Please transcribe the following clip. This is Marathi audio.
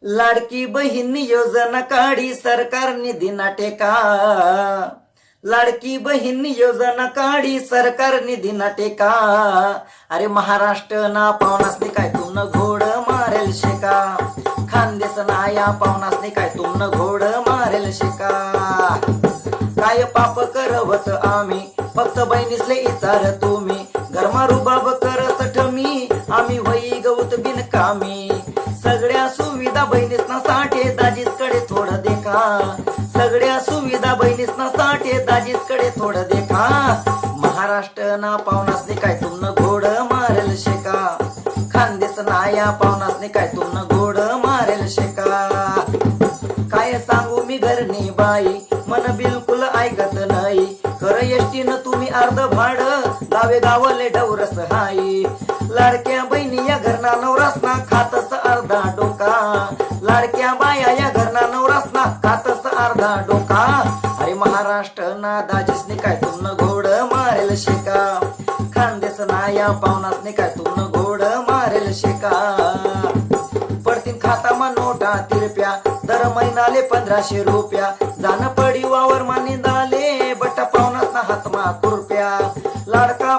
लाडकी बहीण योजना काढी सरकार निधी ना टेका. लाडकी बहीण योजना काढी सरकार निधी ना टेका. अरे महाराष्ट्र ना पावनासने काय तुमनं घोड मारेल शेका. खानदेश ना या पावनासने काय तुमनं घोड मारेल शेका. काय पाप करवत आम्ही फक्त बहिणीसले इचार तुम्ही. घरमा रुबाब करसठ मी आम्ही वही गवत बिनकामी. सगळ्या सुविधा बहिणीसना साठे दाजीसकडे थोडं देखा. सगळ्या सुविधा बहिणीसना साठे दाजीसकडे थोडं देखा. महाराष्ट्र ना पावनासने काय तुमनं घोड मारेल शेका. खानदेश ना या पावनासने काय तुमनं घोड मारेल शेका. काय सांगू मी घरनी बाई मन बिलकुल ऐकत नाही. खरं एसटीनं तुम्ही अर्ध भाड गावे गावले डवरस हाई. लाडक्या बहिणी या घरना नवरासना खातस अर्धा डोका. लाडक्या बाया या घरना नवरासना खातस अर्धा डोका. अरे महाराष्ट्र ना दाजीसने काय तुमनं घोड मारेल शेका. खानदेश ना या पावनासने काय तुमनं घोड मारेल शेका. पडतीन खातामा नोटा तिरप्या दर महिनाले 1500 रुपया. जाणं पडी वावर मानी दाले बट्टा पावनासना हातमा कुरप्या. लाडका